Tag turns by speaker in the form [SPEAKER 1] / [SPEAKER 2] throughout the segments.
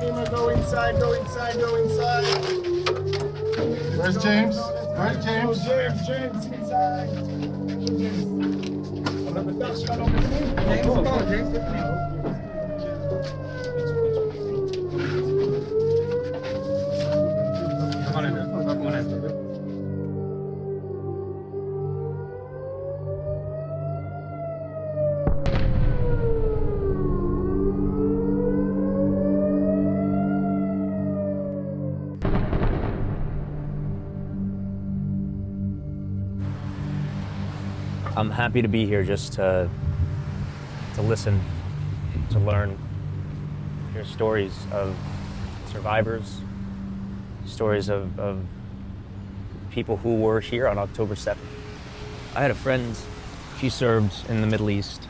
[SPEAKER 1] Go inside, go inside, go inside.
[SPEAKER 2] Where's James? Where's James?
[SPEAKER 1] James, inside.
[SPEAKER 3] I'm happy to be here just to listen, to learn, hear stories of survivors, stories of people who were here on October 7th. I had a friend, she served in the Middle East,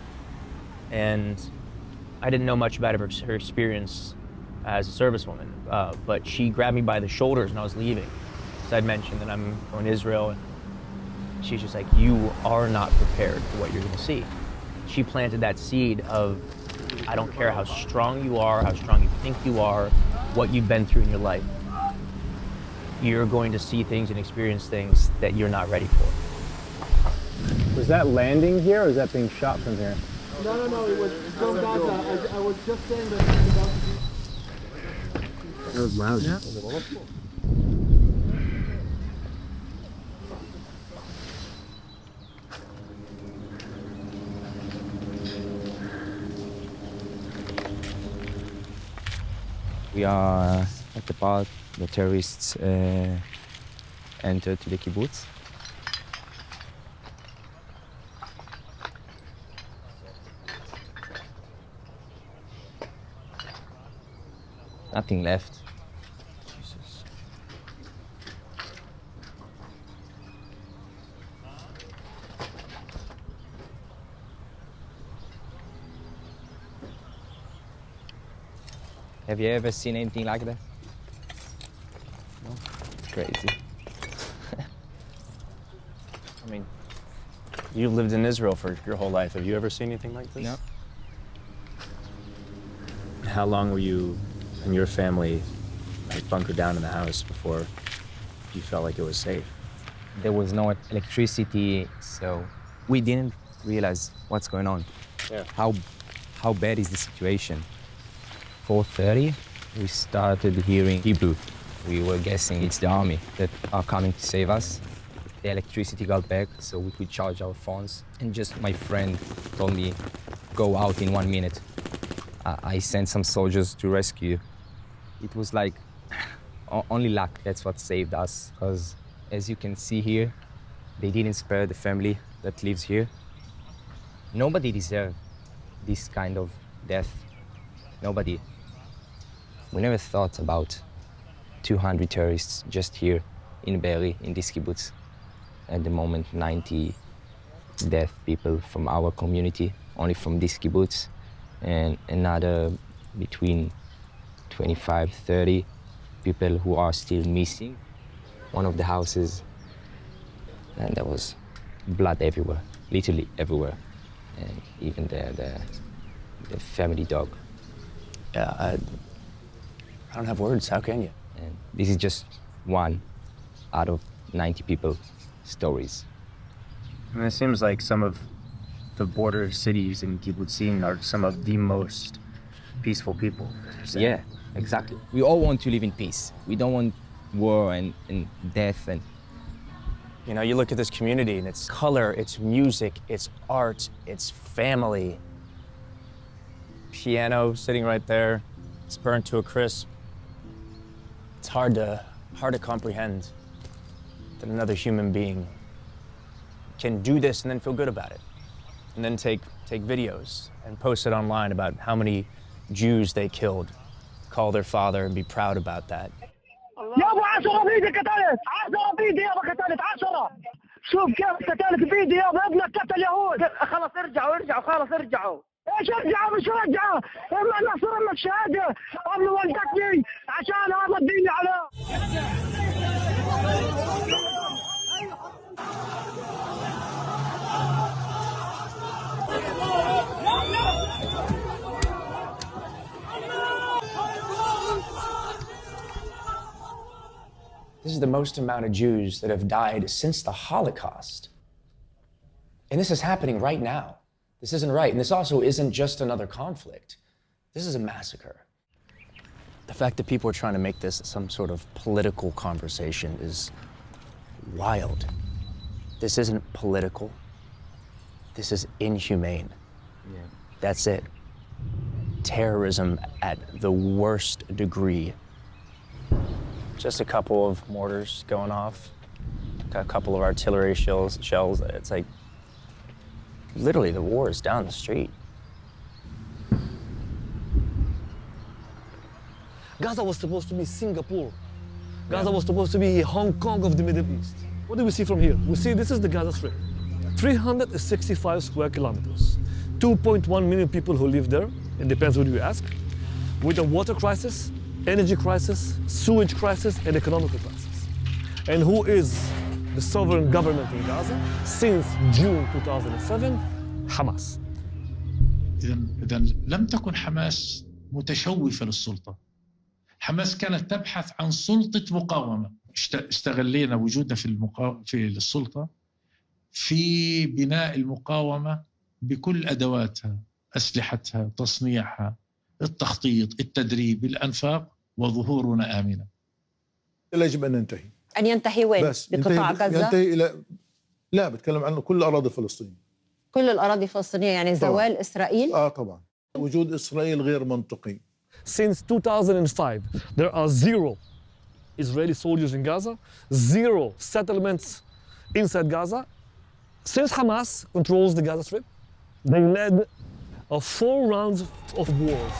[SPEAKER 3] and I didn't know much about her experience as a servicewoman, but she grabbed me by the shoulders when I was leaving. So I'd mentioned that I'm going to Israel, and she's just like, you are not prepared for what you're gonna see. She planted that seed of, I don't care how strong you are, how strong you think you are, what you've been through in your life. You're going to see things and experience things that you're not ready for.
[SPEAKER 4] Was that landing here or is that being shot from here?
[SPEAKER 1] No, it was from Gaza. I was just saying that
[SPEAKER 4] That was loud. Yeah.
[SPEAKER 5] We are at the part the terrorists entered to the kibbutz. Nothing left. Jesus. Have you ever seen anything like that? No? It's crazy.
[SPEAKER 3] I mean, you lived in Israel for your whole life. Have you ever seen anything like this?
[SPEAKER 5] No.
[SPEAKER 3] How long were you and your family bunkered down in the house before you felt like it was safe?
[SPEAKER 5] There was no electricity, so we didn't realize what's going on.
[SPEAKER 3] Yeah.
[SPEAKER 5] How bad is the situation? 4:30, we started hearing Hebrew. We were guessing it's the army that are coming to save us. The electricity got back, so we could charge our phones. And just my friend told me, go out in 1 minute. I sent some soldiers to rescue. It was like only luck, that's what saved us. Because as you can see here, they didn't spare the family that lives here. Nobody deserved this kind of death. Nobody. We never thought about 200 terrorists just here in Be'eri, in this kibbutz. At the moment, 90 dead people from our community, only from this kibbutz, and another between 25, 30 people who are still missing. One of the houses, and there was blood everywhere, literally everywhere, and even the family dog.
[SPEAKER 3] Yeah, I don't have words. How can you?
[SPEAKER 5] And this is just one out of 90 people stories.
[SPEAKER 3] I mean, it seems like some of the border cities in kibbutzim are some of the most peaceful people.
[SPEAKER 5] Yeah, exactly. We all want to live in peace. We don't want war and death. And
[SPEAKER 3] you know, you look at this community and it's color, it's music, it's art, it's family. Piano sitting right there, it's burnt to a crisp. It's hard to comprehend that another human being can do this and then feel good about it. And then take videos and post it online about how many Jews they killed, call their father and be proud about that.
[SPEAKER 6] يا ابو 10 بيدي قتلت 10 بيدي يابا قتلت 10 شوف كيف قتلت بيدي يابا ابنك قتل يهود خلص ارجعوا خلص ارجعوا ايش ارجعوا مش رجعوا اما النصر اما الشهاده ابن والدتني عشان هذا الدين على
[SPEAKER 7] This is the most amount of Jews that have died since the Holocaust. And this is happening right now. This isn't right. And this also isn't just another conflict. This is a massacre. The fact that people are trying to make this some sort of political conversation is wild. This isn't political. This is inhumane. Yeah. That's it. Terrorism at the worst degree. Just a couple of mortars going off, a couple of artillery shells. It's like, literally the war is down the street.
[SPEAKER 8] Gaza was supposed to be Singapore. Gaza was supposed to be Hong Kong of the Middle East. What do we see from here? We see this is the Gaza Strip. 365 square kilometers. 2.1 million people who live there. It depends who you ask. With a water crisis, energy crisis, sewage crisis, and economic crisis. And who is the sovereign government in Gaza since June 2007? Hamas.
[SPEAKER 9] إذا لم تكن حماس متشوفة للسلطة. حماس كانت تبحث عن سلطة مقاومة. استغلينا وجودنا في السلطة في بناء المقاومة بكل أدواتها، أسلحتها، تصنيعها، التخطيط، التدريب، الأنفاق، وظهورنا آمنة.
[SPEAKER 10] يجب أن ننتهي.
[SPEAKER 11] أن ينتهي وين؟
[SPEAKER 10] بس
[SPEAKER 11] بقطاع غزة؟
[SPEAKER 10] ينتهي إلى لا بتكلم عنه كل الأراضي الفلسطينية.
[SPEAKER 11] كل الأراضي الفلسطينية يعني زوال طبعاً. إسرائيل؟
[SPEAKER 10] طبعا. وجود إسرائيل غير منطقي.
[SPEAKER 8] Since 2005, there are 0 Israeli soldiers in Gaza, 0 settlements inside Gaza. Since Hamas controls the Gaza Strip, they led 4 rounds of wars.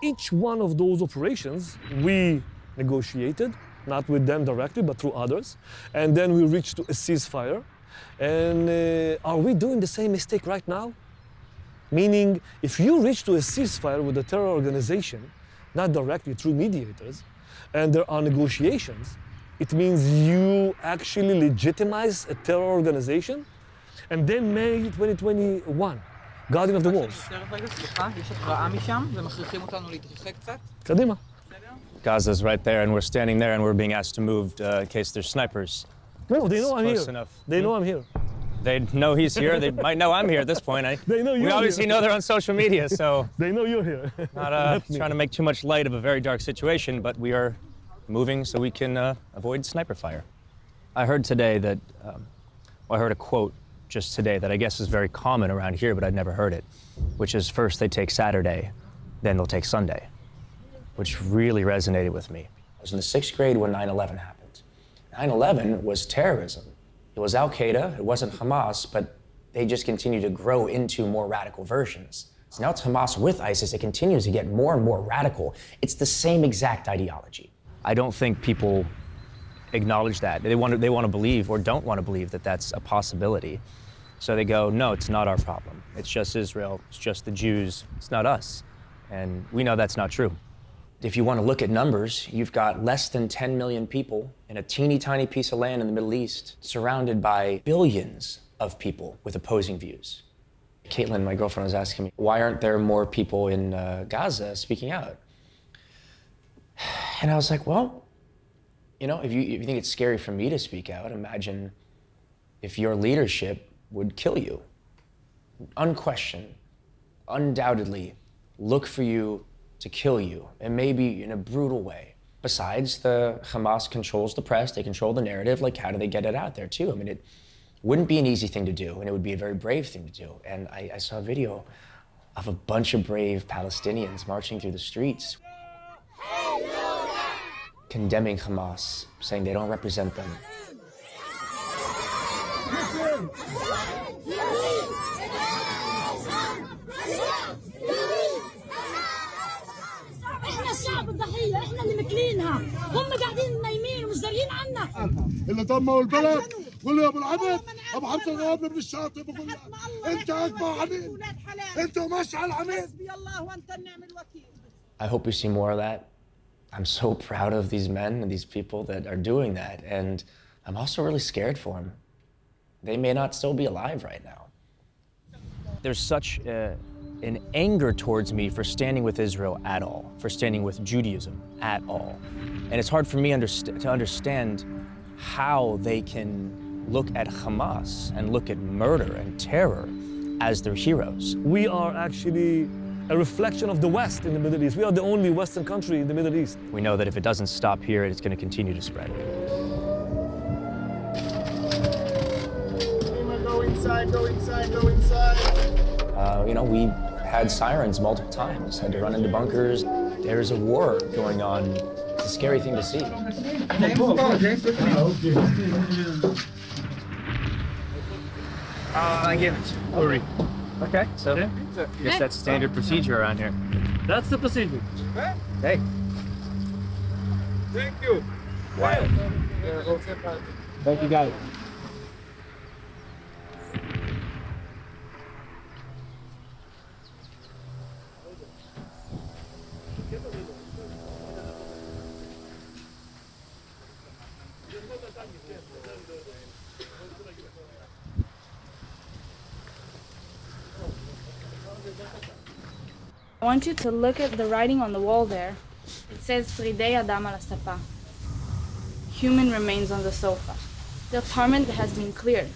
[SPEAKER 8] Each one of those operations, we negotiated, not with them directly, but through others. And then we reached to a ceasefire. And are we doing the same mistake right now? Meaning, if you reach to a ceasefire with a terror organization, not directly through mediators, and there are negotiations, it means you actually legitimize a terror organization. And then May 2021, Guardian of the Walls.
[SPEAKER 3] Gaza's right there, and we're standing there, and we're being asked to move in case there's snipers.
[SPEAKER 8] No, they know I'm here.
[SPEAKER 3] Enough.
[SPEAKER 8] They know I'm here.
[SPEAKER 3] They know he's here. They might know I'm here at this point.
[SPEAKER 8] They know you're
[SPEAKER 3] we obviously
[SPEAKER 8] here.
[SPEAKER 3] know they're on social media, so
[SPEAKER 8] they know you're here.
[SPEAKER 3] Not trying to make too much light of a very dark situation, but we are moving so we can avoid sniper fire. I heard today that, I heard a quote just today that I guess is very common around here, but I'd never heard it, which is first they take Saturday, then they'll take Sunday, which really resonated with me. I was in the 6th grade when 9/11 happened. 9/11 was terrorism. It was Al-Qaeda, it wasn't Hamas, but they just continue to grow into more radical versions. So now it's Hamas with ISIS, it continues to get more and more radical. It's the same exact ideology. I don't think people acknowledge that. They want to believe or don't want to believe that that's a possibility. So they go, no, it's not our problem. It's just Israel, it's just the Jews, it's not us. And we know that's not true. If you want to look at numbers, you've got less than 10 million people in a teeny tiny piece of land in the Middle East, surrounded by billions of people with opposing views. Caitlin, my girlfriend, was asking me, why aren't there more people in Gaza speaking out? And I was like, well, you know, if you think it's scary for me to speak out, imagine if your leadership would kill you. Unquestioned, undoubtedly look for you to kill you, and maybe in a brutal way. Besides, the Hamas controls the press, they control the narrative, like how do they get it out there too? I mean, it wouldn't be an easy thing to do, and it would be a very brave thing to do. And I saw a video of a bunch of brave Palestinians marching through the streets, condemning Hamas, saying they don't represent them.
[SPEAKER 12] احنا الشعب الضحيه، احنا اللي ماكلينها، هم قاعدين نايمين ومش دارين عنا.
[SPEAKER 2] اللي دمروا البلد قول له يا ابو العبد ابو حمزه الغوابي من الشاطئ بقول لك انت اكبر عميل، انت مشعل عميل. حسبي الله وانت النعم الوكيل.
[SPEAKER 7] I hope we see more of that. I'm so proud of these men and these people that are doing that, and I'm also really scared for them. They may not still be alive right now.
[SPEAKER 3] There's such an anger towards me for standing with Israel at all, for standing with Judaism at all. And it's hard for me to understand how they can look at Hamas and look at murder and terror as their heroes.
[SPEAKER 8] We are actually a reflection of the West in the Middle East. We are the only Western country in the Middle East.
[SPEAKER 3] We know that if it doesn't stop here, it's going to continue to spread.
[SPEAKER 2] Go inside, go inside, go inside.
[SPEAKER 7] We had sirens multiple times, had to run into bunkers. There's a war going on. It's a scary thing to see.
[SPEAKER 3] I give it. Hurry. Okay, so I guess that's standard procedure around here.
[SPEAKER 8] That's the procedure.
[SPEAKER 3] Hey.
[SPEAKER 2] Thank you.
[SPEAKER 3] Wild.
[SPEAKER 4] Thank you, guys.
[SPEAKER 13] I want you to look at the writing on the wall there. It says Sridei Adam al Sapa. Human remains on the sofa. The apartment has been cleared.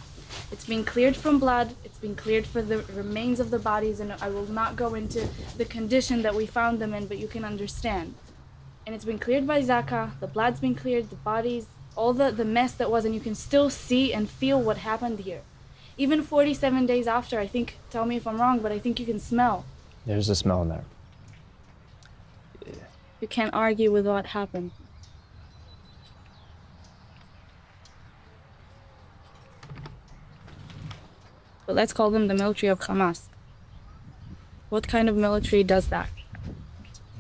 [SPEAKER 13] It's been cleared from blood. It's been cleared for the remains of the bodies, and I will not go into the condition that we found them in, but you can understand. And it's been cleared by Zaka. The blood's been cleared, the bodies, all the mess that was, and you can still see and feel what happened here. Even 47 days after, I think, tell me if I'm wrong, but I think you can smell.
[SPEAKER 3] There's a smell in there.
[SPEAKER 13] You can't argue with what happened. But let's call them the military of Hamas. What kind of military does that?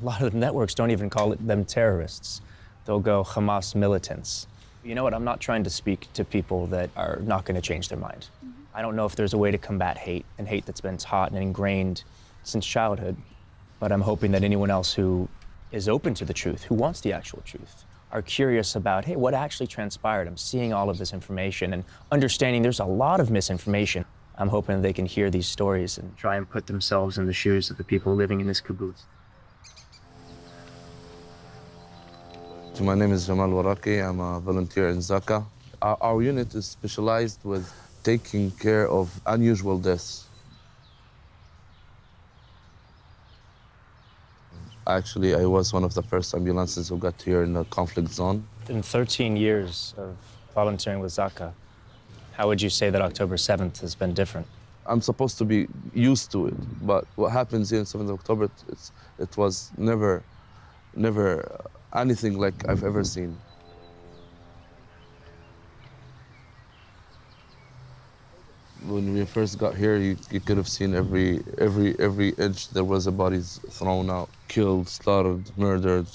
[SPEAKER 3] A lot of the networks don't even call them terrorists. They'll go Hamas militants. You know what? I'm not trying to speak to people that are not going to change their mind. I don't know if there's a way to combat hate, and hate that's been taught and ingrained since childhood. But I'm hoping that anyone else who is open to the truth, who wants the actual truth, are curious about, hey, what actually transpired? I'm seeing all of this information and understanding there's a lot of misinformation. I'm hoping they can hear these stories and try and put themselves in the shoes of the people living in this kibbutz.
[SPEAKER 14] My name is Jamal Waraki. I'm a volunteer in Zaka. Our unit is specialized with taking care of unusual deaths. Actually, I was one of the first ambulances who got here in the conflict zone.
[SPEAKER 3] In 13 years of volunteering with Zaka, how would you say that October 7th has been different?
[SPEAKER 14] I'm supposed to be used to it, but what happens here on 7th of October, it was never anything like I've ever seen. When we first got here, you could have seen every inch there was a bodies thrown out, killed, slaughtered, murdered,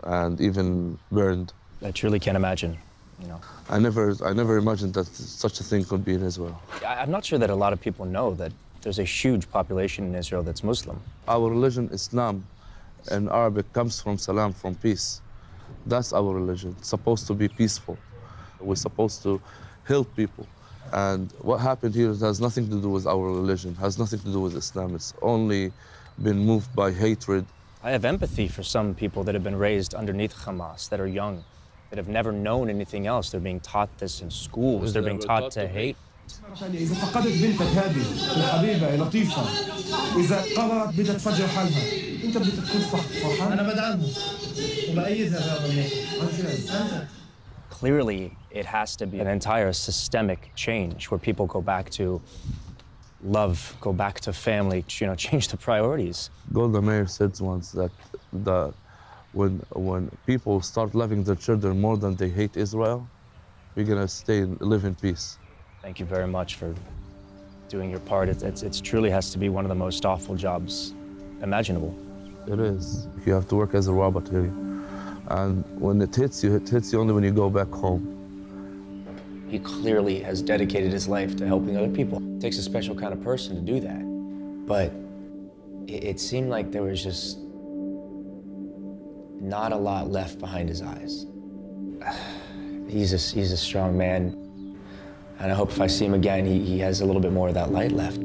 [SPEAKER 14] and even burned.
[SPEAKER 3] I truly can't imagine,
[SPEAKER 14] I never imagined that such a thing could be in Israel.
[SPEAKER 3] I'm not sure that a lot of people know that there's a huge population in Israel that's Muslim.
[SPEAKER 14] Our religion, Islam, in Arabic comes from salam, from peace. That's our religion. It's supposed to be peaceful. We're supposed to help people. And what happened here has nothing to do with our religion, has nothing to do with Islam. It's only been moved by hatred.
[SPEAKER 3] I have empathy for some people that have been raised underneath Hamas, that are young, that have never known anything else. They're being taught this in schools. They're being taught to hate.
[SPEAKER 15] إذا فقدت بنتك هذه الحبيبة لطيفة، إذا قررت بدها تفجر حالها، أنت بدك تكون فرحان؟ أنا بدعمها وبأيدها بهذا الموضوع.
[SPEAKER 3] Clearly, it has to be an entire systemic change where people go back to love, go back to family, change the priorities.
[SPEAKER 14] Golda Meir said once that when people start loving their children more than they hate Israel, we're gonna live in peace.
[SPEAKER 3] Thank you very much for doing your part. It truly has to be one of the most awful jobs imaginable.
[SPEAKER 14] It is. You have to work as a robot here. And when it hits you only when you go back home.
[SPEAKER 7] He clearly has dedicated his life to helping other people. It takes a special kind of person to do that. But it seemed like there was just not a lot left behind his eyes. He's a strong man. And I hope if I see him again, he has a little bit more of that light left.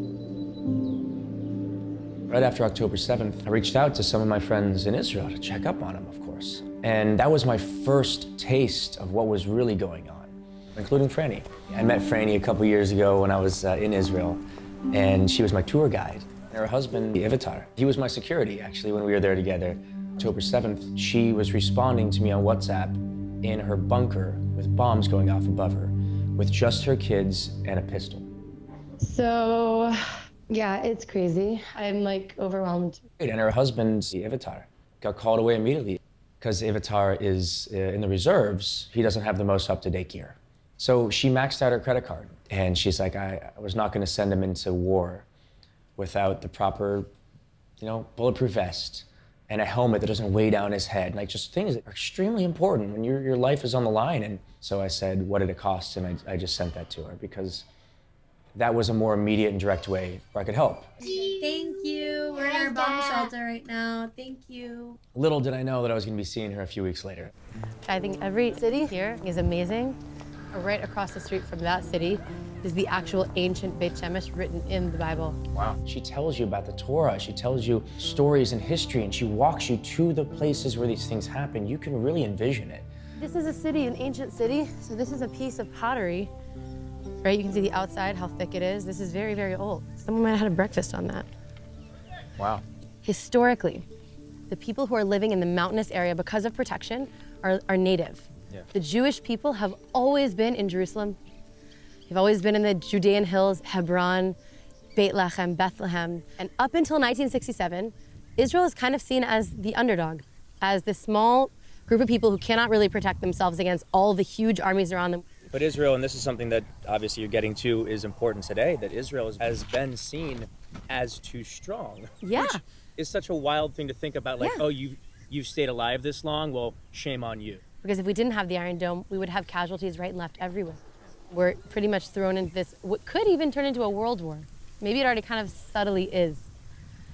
[SPEAKER 7] Right after October 7th, I reached out to some of my friends in Israel to check up on him, of course. And that was my first taste of what was really going on, including Franny. I met Franny a couple years ago when I was in Israel, and she was my tour guide. Her husband, Ivitar, he was my security, actually, when we were there together. October 7th, she was responding to me on WhatsApp in her bunker with bombs going off above her, with just her kids and a pistol.
[SPEAKER 16] So, yeah, it's crazy. I'm like overwhelmed.
[SPEAKER 7] And her husband, Ivitar, got called away immediately because Ivitar is in the reserves. He doesn't have the most up-to-date gear. So she maxed out her credit card, and she's like, I was not going to send him into war without the proper, bulletproof vest and a helmet that doesn't weigh down his head. Like, just things that are extremely important when your life is on the line. And so I said, what did it cost? And I just sent that to her because that was a more immediate and direct way where I could help.
[SPEAKER 17] Thank you. We're in our bomb shelter right now. Thank you.
[SPEAKER 7] Little did I know that I was going to be seeing her a few weeks later.
[SPEAKER 18] I think every city here is amazing. Right across the street from that city is the actual ancient Beit Shemesh written in the Bible.
[SPEAKER 7] Wow. She tells you about the Torah. She tells you stories and history, and she walks you to the places where these things happen. You can really envision it.
[SPEAKER 18] This is a city, an ancient city. So this is a piece of pottery, right? You can see the outside, how thick it is. This is very, very old. Someone might have had a breakfast on that.
[SPEAKER 7] Wow.
[SPEAKER 18] Historically, the people who are living in the mountainous area because of protection are native.
[SPEAKER 7] Yeah.
[SPEAKER 18] The Jewish people have always been in Jerusalem. They've always been in the Judean hills, Hebron, Beit Lechem, Bethlehem. And up until 1967, Israel is kind of seen as the underdog, as this small group of people who cannot really protect themselves against all the huge armies around them.
[SPEAKER 3] But Israel, and this is something that obviously you're getting to, is important today, that Israel has been seen as too strong.
[SPEAKER 18] Yeah.
[SPEAKER 3] Which is such a wild thing to think about, like,
[SPEAKER 18] Yeah.
[SPEAKER 3] oh, you've stayed alive this long, well, shame on you.
[SPEAKER 18] Because if we didn't have the Iron Dome, we would have casualties right and left everywhere. We're pretty much thrown into this, what could even turn into a world war. Maybe it already kind of subtly is.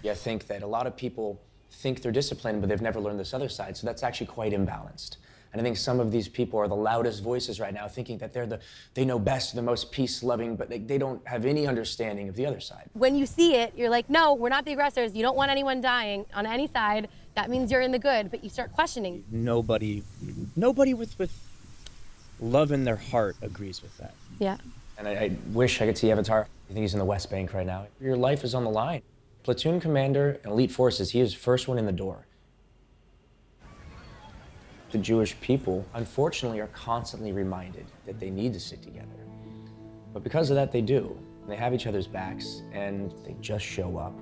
[SPEAKER 7] Yeah, I think that a lot of people think they're disciplined, but they've never learned this other side, so that's actually quite imbalanced. And I think some of these people are the loudest voices right now, thinking that they know best, the most peace-loving, but they don't have any understanding of the other side.
[SPEAKER 18] When you see it, you're like, no, we're not the aggressors. You don't want anyone dying on any side. That means you're in the good, but you start questioning.
[SPEAKER 3] Nobody with love in their heart agrees with that.
[SPEAKER 18] Yeah.
[SPEAKER 7] And I wish I could see Avatar. I think he's in the West Bank right now. Your life is on the line. Platoon commander in elite forces, he is first one in the door. The Jewish people, unfortunately, are constantly reminded that they need to stick together. But because of that, they do. They have each other's backs, and they just show up.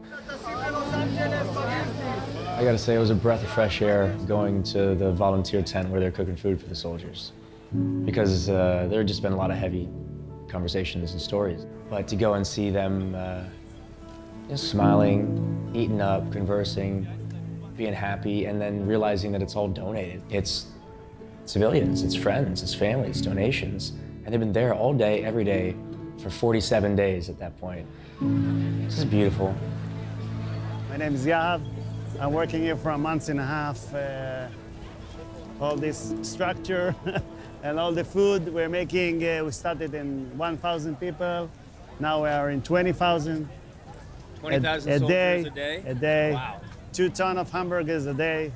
[SPEAKER 7] I gotta say, it was a breath of fresh air going to the volunteer tent where they're cooking food for the soldiers. Because there had just been a lot of heavy conversations and stories. But to go and see them just smiling, eating up, conversing, being happy, and then realizing that it's all donated. It's civilians, it's friends, it's families, donations. And they've been there all day, every day, for 47 days at that point. This is beautiful.
[SPEAKER 19] My name is Yahav. I'm working here for a month and a half. All this structure and all the food we're making, we started in 1,000 people. Now we are in 20,000.
[SPEAKER 3] 20,000 soldiers a day?
[SPEAKER 19] A day.
[SPEAKER 3] Wow.
[SPEAKER 19] 2 tons of hamburgers a day.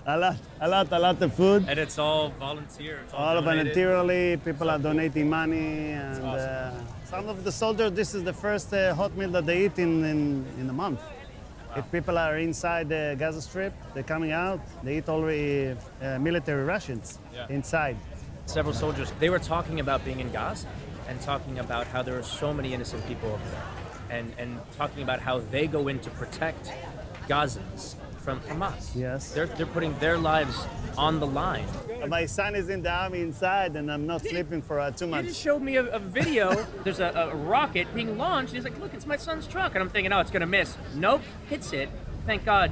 [SPEAKER 19] a lot of food.
[SPEAKER 3] And it's all volunteer. It's
[SPEAKER 19] all
[SPEAKER 3] donated.
[SPEAKER 19] voluntarily. People are donating money,
[SPEAKER 3] That's
[SPEAKER 19] and
[SPEAKER 3] awesome.
[SPEAKER 19] some of the soldiers, this is the first hot meal that they eat in a month.
[SPEAKER 3] Wow.
[SPEAKER 19] If people are inside the Gaza Strip, they're coming out, they eat already military rations inside.
[SPEAKER 3] Several soldiers, they were talking about being in Gaza and talking about how there are so many innocent people over there and talking about how they go in to protect Gazans from Hamas.
[SPEAKER 19] Yes.
[SPEAKER 3] They're putting their lives on the line.
[SPEAKER 19] My son is in the army inside, and I'm not sleeping for 2
[SPEAKER 3] You
[SPEAKER 19] months.
[SPEAKER 3] just showed me a video. There's a rocket being launched. He's like, look, it's my son's truck. And I'm thinking, oh, it's going to miss. Nope, hits it. Thank God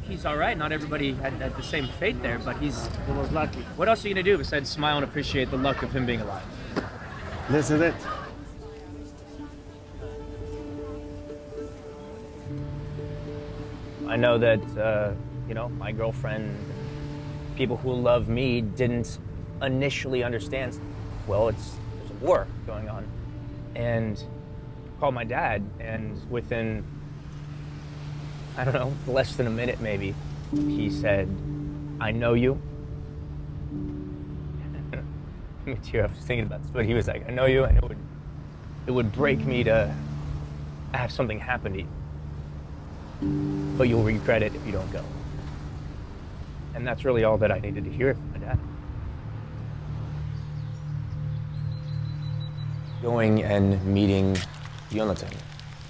[SPEAKER 3] he's all right. Not everybody had the same fate there, but he was lucky. What else are you going to do besides smile and appreciate the luck of him being alive?
[SPEAKER 19] This is it.
[SPEAKER 3] I know that you know, my girlfriend, people who love me didn't initially understand, well, there's a war going on. And I called my dad, and within, I don't know, less than a minute maybe, he said, I know you. Me too, I was thinking about this, but he was like, I know you, I know it would break me to have something happen to you, but you'll regret it if you don't go. And that's really all that I needed to hear from my dad.
[SPEAKER 7] Going and meeting Jonathan,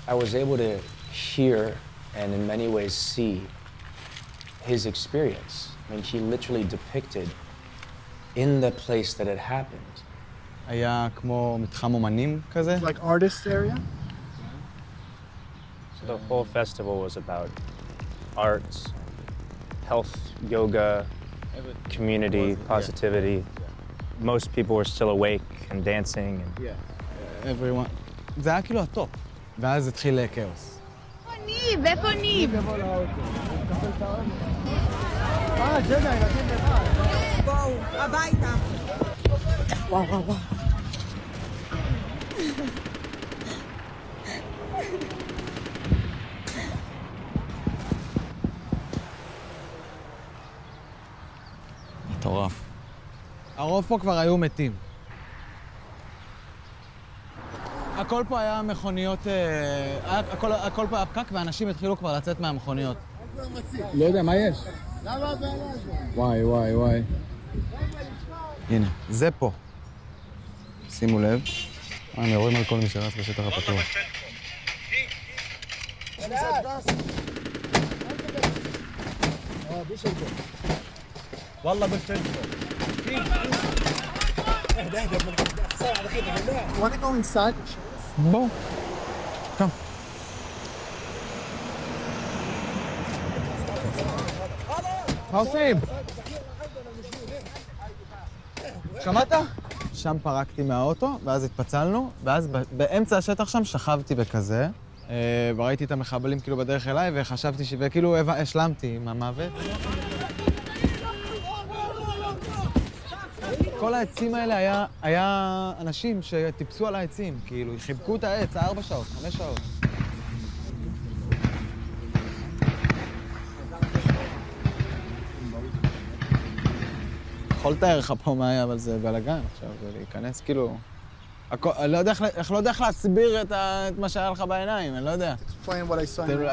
[SPEAKER 7] I was able to hear and in many ways see his experience. I mean, he literally depicted in the place that it happened.
[SPEAKER 4] היה כמו מתחם אומנים כזה.
[SPEAKER 1] Like artist area?
[SPEAKER 3] So the whole festival was about arts, health, yoga, community, positivity. Most people were still awake and dancing. And
[SPEAKER 4] everyone. זה היה כאילו הטופ. ואז התחיל כאוס.
[SPEAKER 12] ניב, איפה ניב?
[SPEAKER 1] ג'נה, ילדים לבד.
[SPEAKER 12] בואו, הביתה.
[SPEAKER 11] וואו, וואו, וואו.
[SPEAKER 4] מטורף. הרוב פה כבר היו מתים. הכל פה היה מכוניות, הכל פה היה פקק ואנשים התחילו כבר לצאת מהמכוניות. לא יודע, מה יש? וואי, וואי, וואי. הנה, זה פה. שימו לב. אני רואים על כל מי שרץ בשטח הפתוח. والله بشتغل.
[SPEAKER 1] Want to go inside?
[SPEAKER 4] בוא. קם. מה עושים? שמעת? שם פרקתי מהאוטו, ואז התפצלנו, ואז באמצע השטח שם שכבתי בכזה, וראיתי את המחבלים כאילו בדרך אליי, וחשבתי וכאילו השלמתי עם המוות. כל העצים האלה היה אנשים שטיפסו על העצים, כאילו, חיבקו את העץ 4 שעות, 5 שעות. יכול לתאר לך פה מה היה, אבל זה בלגן עכשיו, להיכנס, כאילו... אני לא יודע איך להסביר את מה שהיה לך בעיניים, אני לא יודע.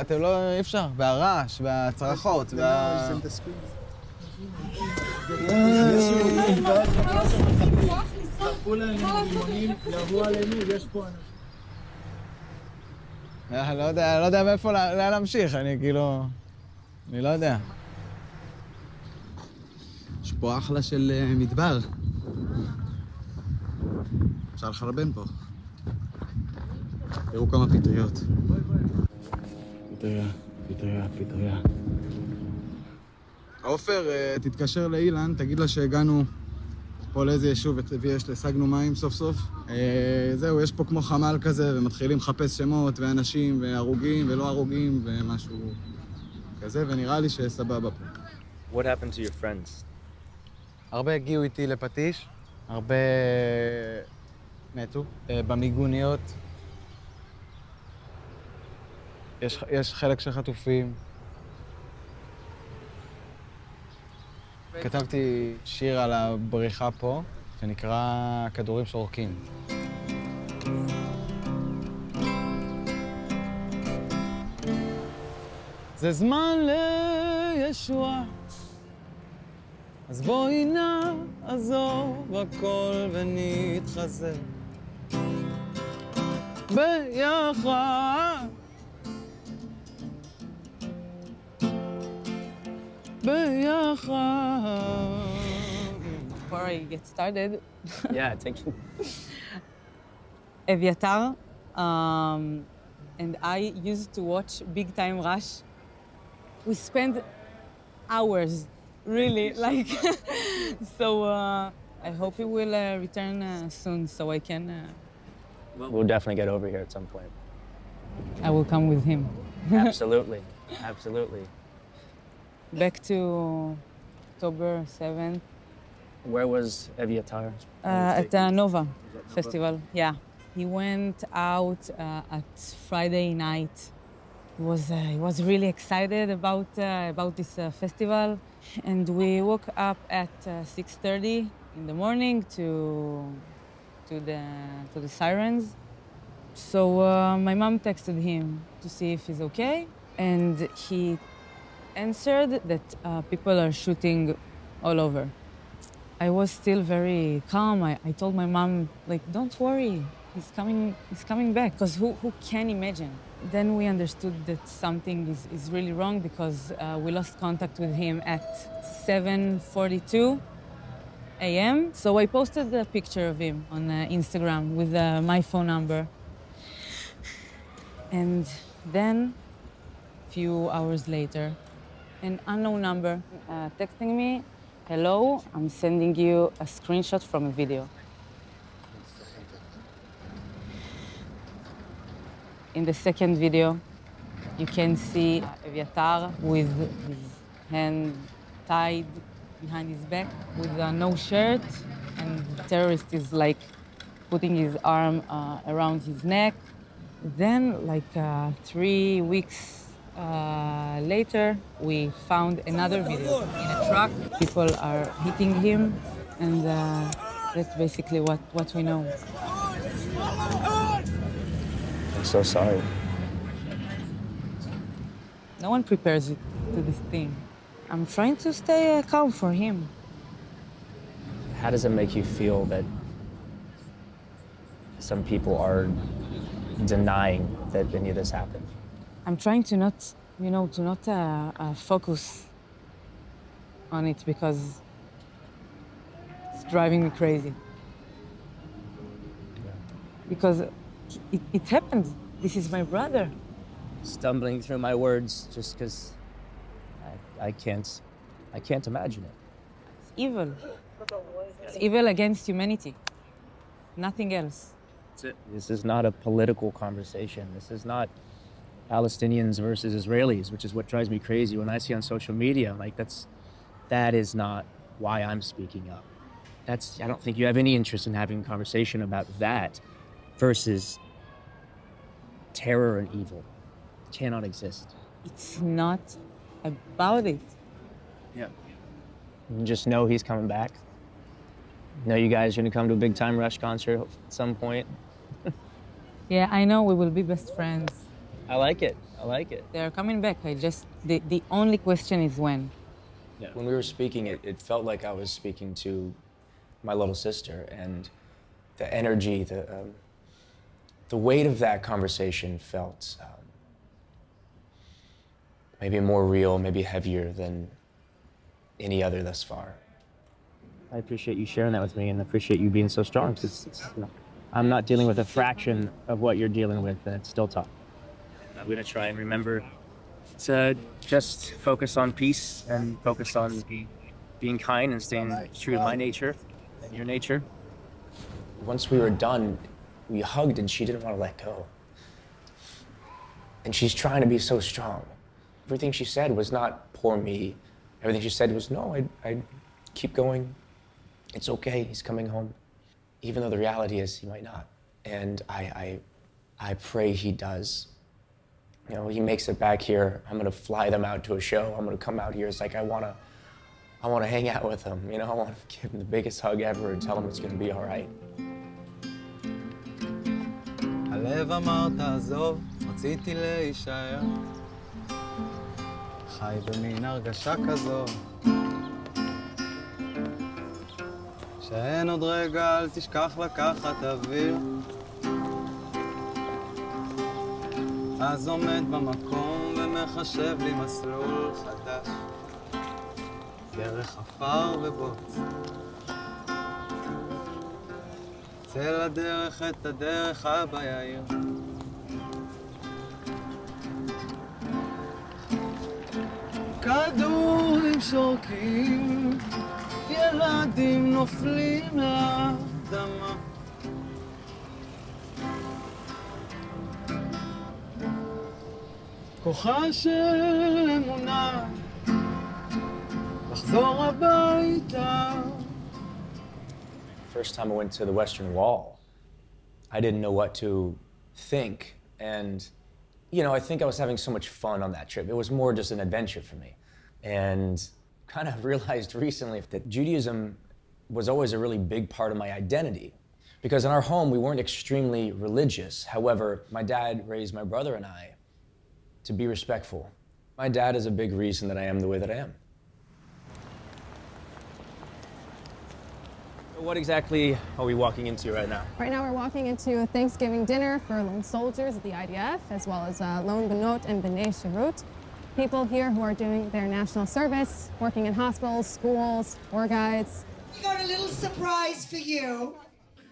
[SPEAKER 4] אתם לא, אי אפשר, והרעש, והצרחות, לא יודע מאיפה להמשיך, אני כאילו... אני לא יודע. יש פה אחלה של מדבר. אפשר לחרבן פה. תראו כמה פטריות. פטריה. עופר, תתקשר לאילן, תגיד לה שהגענו פה לאיזה יישוב והשגנו מים סוף סוף. זהו, יש פה כמו חמ"ל כזה, ומתחילים לחפש שמות ואנשים והרוגים ולא הרוגים ומשהו כזה, ונראה לי שסבבה פה.
[SPEAKER 3] What happened to your friends?
[SPEAKER 4] הרבה הגיעו איתי לפטיש, הרבה מתו במיגוניות. יש חלק של חטופים. כתבתי שיר על הבריחה פה, שנקרא כדורים שורקים. זה זמן לישוע, אז בואי נעזוב הכל ונתחזק ביחד.
[SPEAKER 20] Before I get started,
[SPEAKER 3] Yeah, thank you.
[SPEAKER 20] Eviatar, and I used to watch Big Time Rush. We spend hours, really, like, so I hope he will return soon so I can...
[SPEAKER 3] We'll definitely get over here at some point.
[SPEAKER 20] I will come with him.
[SPEAKER 3] Absolutely, absolutely.
[SPEAKER 20] back to October 7th.
[SPEAKER 3] Where was Eviatar?
[SPEAKER 20] At the Nova Festival, yeah. He went out at Friday night. He was really excited about this festival, and we woke up at 6:30 in the morning to the sirens. So my mom texted him to see if he's okay, and he answered that people are shooting all over. I was still very calm. I told my mom, like, don't worry, he's coming back, because who can imagine? Then we understood that something is really wrong, because we lost contact with him at 7:42 a.m. So I posted a picture of him on Instagram with my phone number. And then, a few hours later, an unknown number texting me, hello, I'm sending you a screenshot from a video. In the second video, you can see Eviatar with his hand tied behind his back with no shirt, and the terrorist is like putting his arm around his neck. Then, like 3 weeks later, we found another video in a truck. People are hitting him, and that's basically what we know.
[SPEAKER 3] I'm so sorry.
[SPEAKER 20] No one prepares you to this thing. I'm trying to stay calm for him.
[SPEAKER 3] How does it make you feel that some people are denying that any of this happened?
[SPEAKER 20] I'm trying to not, focus on it, because it's driving me crazy. Because it happened. This is my brother.
[SPEAKER 3] Stumbling through my words just because I can't imagine it.
[SPEAKER 20] It's evil. It's evil against humanity. Nothing else.
[SPEAKER 3] That's it. This is not a political conversation. This is not Palestinians versus Israelis, which is what drives me crazy when I see on social media. I'm like, that is not why I'm speaking up. I don't think you have any interest in having a conversation about that versus terror and evil. It cannot exist.
[SPEAKER 20] It's not about it.
[SPEAKER 3] Yeah. You just know he's coming back. Know you guys are gonna come to a big time Rush concert at some point.
[SPEAKER 20] Yeah, I know we will be best friends.
[SPEAKER 3] I like it.
[SPEAKER 20] They're coming back. The only question is when.
[SPEAKER 7] Yeah. When we were speaking, it felt like I was speaking to my little sister, and the energy, the weight of that conversation felt maybe more real, maybe heavier than any other thus far.
[SPEAKER 3] I appreciate you sharing that with me, and I appreciate you being so strong. I'm not dealing with a fraction of what you're dealing with, and it's still tough. I'm gonna try and remember to just focus on peace and focus on being kind and staying true to my nature and your nature.
[SPEAKER 7] Once we were done, we hugged, and she didn't want to let go. And she's trying to be so strong. Everything she said was not poor me. Everything she said was, no, I keep going. It's okay, he's coming home. Even though the reality is he might not. And I pray he does. You know, he makes it back here. I'm gonna fly them out to a show. I'm gonna come out here. It's like I wanna hang out with him. You know, I wanna give him the biggest hug ever and tell him it's gonna be all right.
[SPEAKER 4] הלב אמר תעזוב, רציתי להישאר. חי במין הרגשה כזו, שאין עוד רגע, אל תשכח לקחת אוויר. אז עומד במקום ומחשב לי מסלול חדש, דרך עפר ובוץ. צא לדרך את הדרך הבא יאיר. כדורים שורקים, ילדים נופלים לאדמה. כוחה של אמונה
[SPEAKER 7] First time I went to the Western Wall, I didn't know what to think. And, you know, I think I was having so much fun on that trip. It was more just an adventure for me. And kind of realized recently that Judaism was always a really big part of my identity. Because in our home, we weren't extremely religious. However, my dad raised my brother and I to be respectful. My dad is a big reason that I am the way that I am.
[SPEAKER 3] What exactly are we walking into right now?
[SPEAKER 21] Right now we're walking into a Thanksgiving dinner for lone soldiers of the IDF, as well as lone Benot and B'nai Shirut. People here who are doing their national service, working in hospitals, schools, war guides.
[SPEAKER 11] We got a little surprise for you.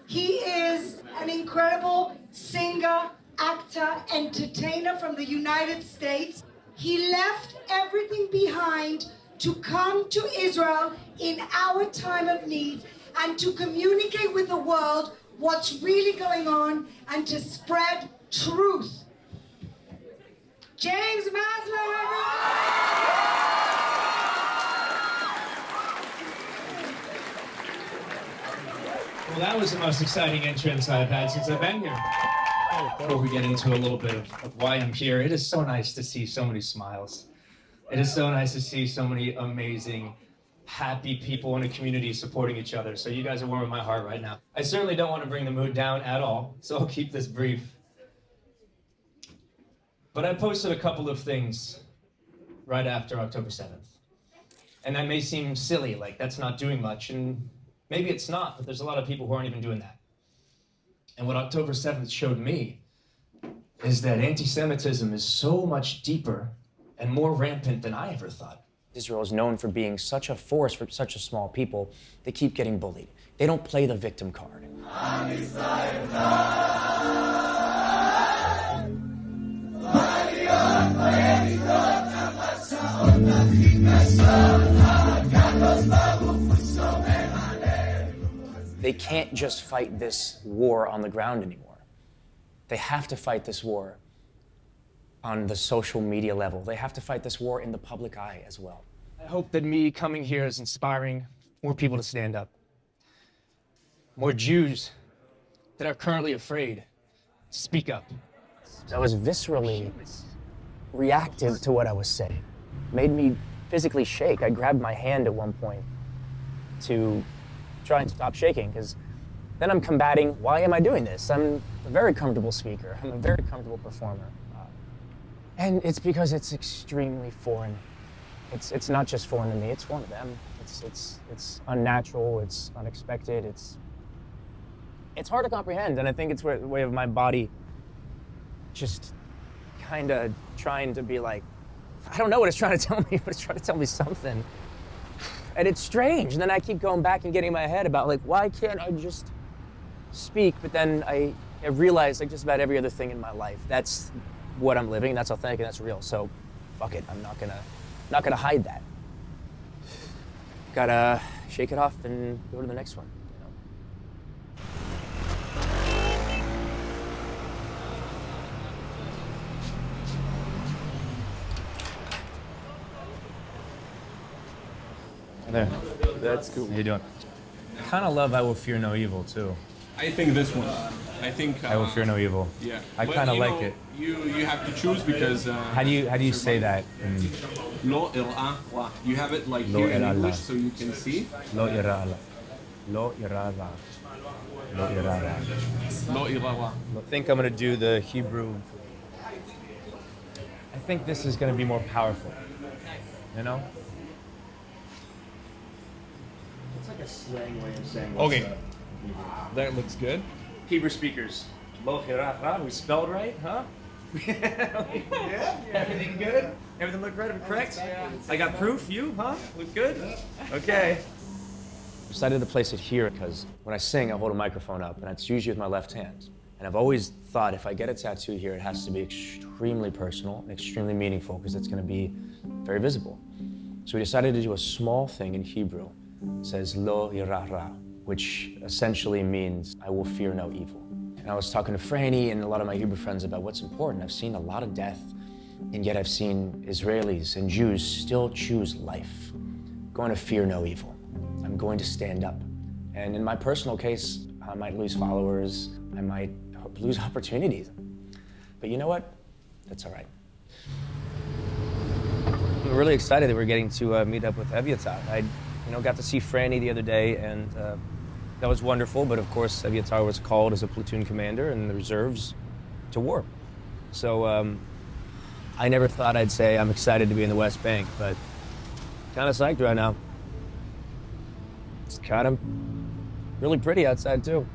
[SPEAKER 11] He is an incredible singer, actor, entertainer from the United States. He left everything behind to come to Israel in our time of need and to communicate with the world what's really going on and to spread truth. James Maslow,
[SPEAKER 22] Well, that was the most exciting entrance I've had since I've been here. Before we get into a little bit of why I'm here, it is so nice to see so many smiles. It is so nice to see so many amazing, happy people in a community supporting each other. So you guys are warming my heart right now. I certainly don't want to bring the mood down at all, so I'll keep this brief. But I posted a couple of things right after October 7th. And that may seem silly, like that's not doing much, and maybe it's not, but there's a lot of people who aren't even doing that. And what October 7th showed me is that anti-Semitism is so much deeper and more rampant than I ever thought.
[SPEAKER 7] Israel is known for being such a force for such a small people. They keep getting bullied. They don't play the victim card. They can't just fight this war on the ground anymore. They have to fight this war on the social media level. They have to fight this war in the public eye as well.
[SPEAKER 22] I hope that me coming here is inspiring more people to stand up. More Jews that are currently afraid to speak up.
[SPEAKER 7] I was viscerally reactive to what I was saying. Made me physically shake. I grabbed my hand at one point to try and stop shaking, because then I'm combating, why am I doing this? I'm a very comfortable speaker. I'm a very comfortable performer. And it's because it's extremely foreign. It's not just foreign to me, it's foreign to them. It's unnatural, it's unexpected, it's hard to comprehend, and I think it's a way of my body just kind of trying to be like, I don't know what it's trying to tell me, but it's trying to tell me something. And it's strange, and then I keep going back and getting in my head about like, why can't I just speak? But then I realize, like just about every other thing in my life, that's what I'm living, that's authentic, and that's real. So, fuck it, I'm not gonna hide that. Gotta shake it off and go to the next one.
[SPEAKER 3] There. That's cool. How you doing? I kind of love I Will Fear No Evil, too.
[SPEAKER 23] I think this one. I think
[SPEAKER 3] I Will Fear No Evil.
[SPEAKER 23] Yeah.
[SPEAKER 3] I kind of like it.
[SPEAKER 23] You have to choose because.
[SPEAKER 3] How do you say that?
[SPEAKER 23] Lo ira wa. You have it like here in English, so you can see.
[SPEAKER 3] Lo ira la. Lo ira la. Lo ira la.
[SPEAKER 23] Lo ira wa.
[SPEAKER 3] I think I'm gonna do the Hebrew. I think this is gonna be more powerful. You know?
[SPEAKER 22] It's like a slang way of saying
[SPEAKER 3] Okay. That looks good.
[SPEAKER 22] Hebrew speakers. Lo hirata. We spelled right, huh?
[SPEAKER 3] Yeah.
[SPEAKER 22] Everything good? Everything look right? I'm correct? I got proof. You, huh? Look good? Okay.
[SPEAKER 7] I decided to place it here because when I sing, I hold a microphone up, and it's usually with my left hand. And I've always thought if I get a tattoo here, it has to be extremely personal, extremely meaningful, because it's going to be very visible. So we decided to do a small thing in Hebrew. It says Lo Yirah, which essentially means I will fear no evil. And I was talking to Franny and a lot of my Hebrew friends about what's important. I've seen a lot of death, and yet I've seen Israelis and Jews still choose life. going to fear no evil. I'm going to stand up. And in my personal case, I might lose followers, I might lose opportunities. But you know what? That's all right. I'm really excited that we're getting to meet up with Evyatar. I got to see Franny the other day, and that was wonderful, but of course, Evyatar was called as a platoon commander in the reserves to war. So I never thought I'd say I'm excited to be in the West Bank, but kind of psyched right now. It's kind of really pretty outside, too.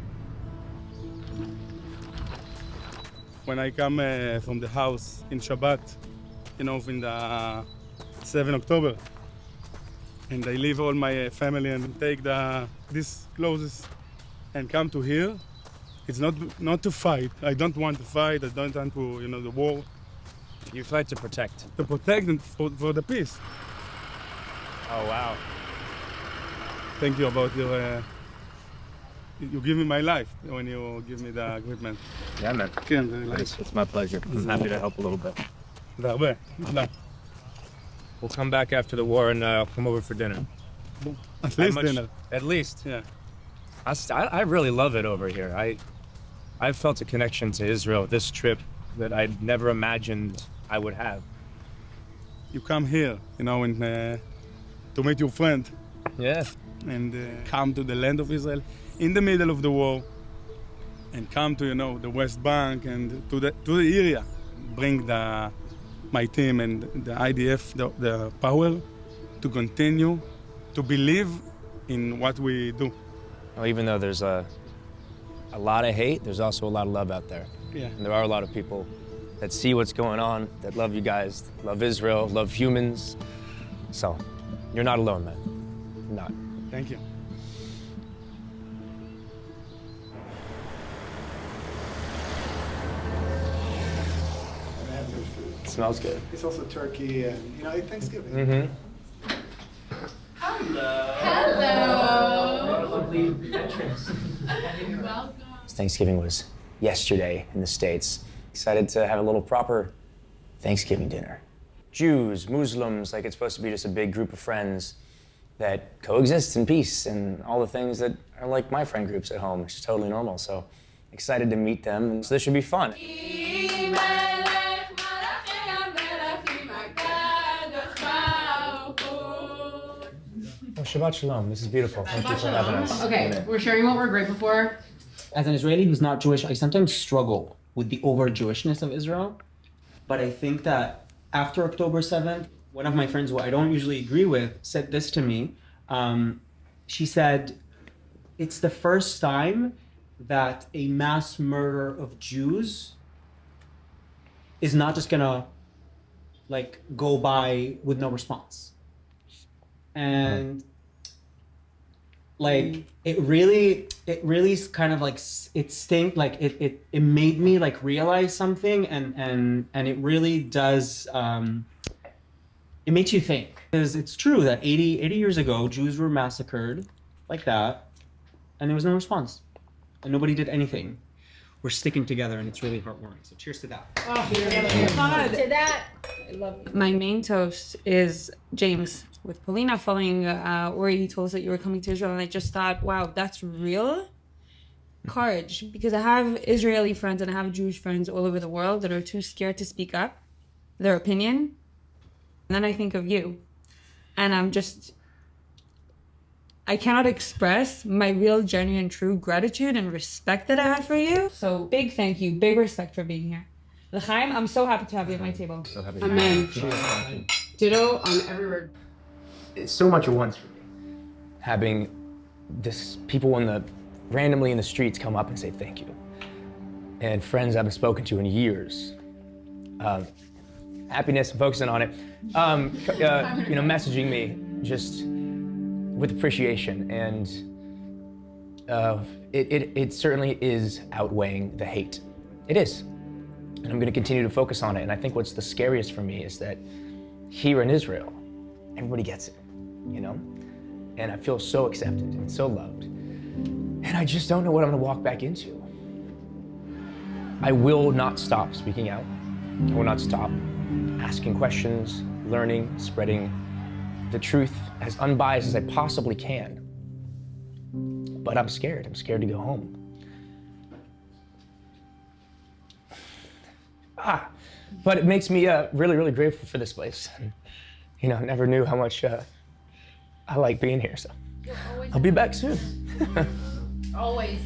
[SPEAKER 5] When I come from the house in Shabbat, in the 7 October, and I leave all my family and take these clothes and come to here, it's not to fight. I don't want to fight. I don't want to, the war.
[SPEAKER 3] You fight to protect.
[SPEAKER 5] To protect and for the peace.
[SPEAKER 3] Oh, wow.
[SPEAKER 5] Thank you about your... you give me my life when you give me the equipment.
[SPEAKER 3] Yeah, man. It's my pleasure. I'm happy to help a little bit. We'll come back after the war and come over for dinner.
[SPEAKER 5] At least dinner.
[SPEAKER 3] At least.
[SPEAKER 5] Yeah.
[SPEAKER 3] I really love it over here. I've felt a connection to Israel this trip that I'd never imagined I would have.
[SPEAKER 5] You come here, and to meet your friend.
[SPEAKER 3] Yes.
[SPEAKER 5] And come to the land of Israel in the middle of the war, and come to the West Bank and to the area, bring my team and the IDF the power to continue to believe in what we do.
[SPEAKER 3] Well, even though there's a lot of hate, there's also a lot of love out there.
[SPEAKER 5] Yeah.
[SPEAKER 3] And there are a lot of people that see what's going on, that love you guys, love Israel, love humans. So, you're not alone, man. You're not.
[SPEAKER 5] Thank you.
[SPEAKER 3] It smells good.
[SPEAKER 6] It's also turkey and, Thanksgiving.
[SPEAKER 3] Mm-hmm.
[SPEAKER 6] Hello.
[SPEAKER 3] Lovely entrance.
[SPEAKER 7] Thanksgiving was yesterday in the States. Excited to have a little proper Thanksgiving dinner. Jews, Muslims, like it's supposed to be just a big group of friends that coexist in peace and all the things that are like my friend groups at home, which is totally normal. So excited to meet them, and so this should be fun. Oh, Shabbat Shalom. This is beautiful. Thank you for having us.
[SPEAKER 9] Okay, we're sharing what we're grateful for. As an Israeli who's not Jewish, I sometimes struggle with the over-Jewishness of Israel. But I think that after October 7th, one of my friends who I don't usually agree with said this to me. She said, it's the first time that a mass murder of Jews is not just gonna go by with no response. And it really kind of it made me realize something, and it really does, it makes you think. Because it's true that 80 years ago, Jews were massacred like that, and there was no response. And nobody did anything. We're sticking together, and it's really heartwarming. So cheers to that.
[SPEAKER 13] To that.
[SPEAKER 20] I love you. My main toast is James with Polina, following where you told us that you were coming to Israel, and I just thought, wow, that's real courage, because I have Israeli friends and I have Jewish friends all over the world that are too scared to speak up their opinion. And then I think of you, and I cannot express my real, genuine, true gratitude and respect that I have for you. So big thank you, big respect for being here. L'chaim, I'm so happy to have you at my table.
[SPEAKER 3] So happy.
[SPEAKER 9] Amen. Ditto on every word.
[SPEAKER 7] It's so much at once for me. Having people randomly in the streets come up and say thank you. And friends I haven't spoken to in years. Happiness, I'm focusing on it. Messaging me just with appreciation. And it certainly is outweighing the hate. It is. And I'm gonna continue to focus on it. And I think what's the scariest for me is that here in Israel, everybody gets it, And I feel so accepted and so loved. And I just don't know what I'm gonna walk back into. I will not stop speaking out. I will not stop asking questions, learning, spreading the truth as unbiased as I possibly can. But I'm scared. I'm scared to go home. But it makes me really, really grateful for this place. You know, I never knew how much I like being here, so I'll be back soon.
[SPEAKER 2] Always.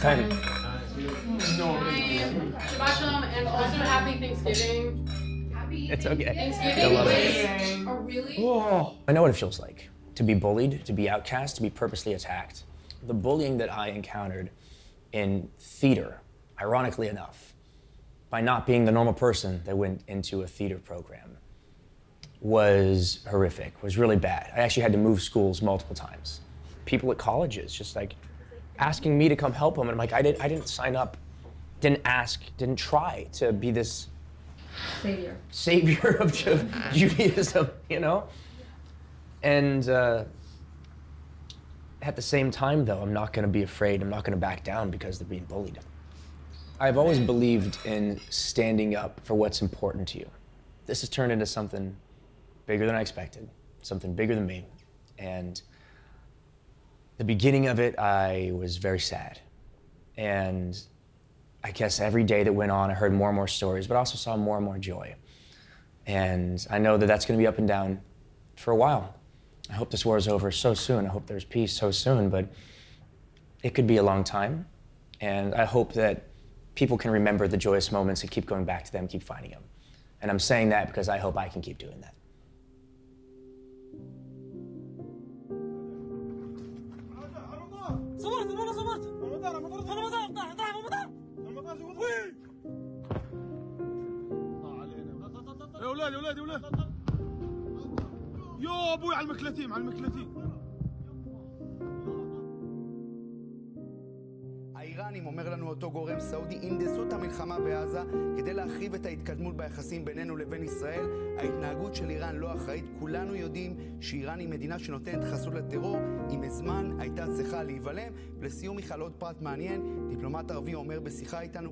[SPEAKER 7] Time.
[SPEAKER 2] Shabbat Shalom, and also happy Thanksgiving.
[SPEAKER 7] It's okay.
[SPEAKER 2] Thanksgiving.
[SPEAKER 7] I love it.
[SPEAKER 2] Oh, really?
[SPEAKER 7] Oh. I know what it feels like to be bullied, to be outcast, to be purposely attacked. The bullying that I encountered in theater, ironically enough, by not being the normal person that went into a theater program, was horrific, was really bad. I actually had to move schools multiple times. People at colleges just like asking me to come help them, and I'm like, I didn't sign up, didn't ask, didn't try to be this savior of Judaism, you know? And at the same time, though, I'm not gonna be afraid, I'm not gonna back down because they're being bullied. I've always believed in standing up for what's important to you. This has turned into something bigger than I expected, something bigger than me. And the beginning of it, I was very sad. And I guess every day that went on, I heard more and more stories, but also saw more and more joy. And I know that that's gonna be up and down for a while. I hope this war is over so soon. I hope there's peace so soon, but it could be a long time. And I hope that people can remember the joyous moments and keep going back to them, keep finding them. And I'm saying that because I hope I can keep doing that.
[SPEAKER 15] يا ولاد يا ولاد يا ولاد يا ابوي على المكلتين على المكلتين.
[SPEAKER 8] האיראנים, אומר לנו אותו גורם סעודי, הנדסו את המלחמה בעזה כדי להחריב את ההתקדמות ביחסים בינינו לבין ישראל. ההתנהגות של איראן לא אחראית. כולנו יודעים שאיראן היא מדינה שנותנת חסות לטרור. עם הזמן הייתה צריכה להיבלם. ולסיום, מיכל, עוד פרט מעניין. דיפלומט ערבי אומר בשיחה איתנו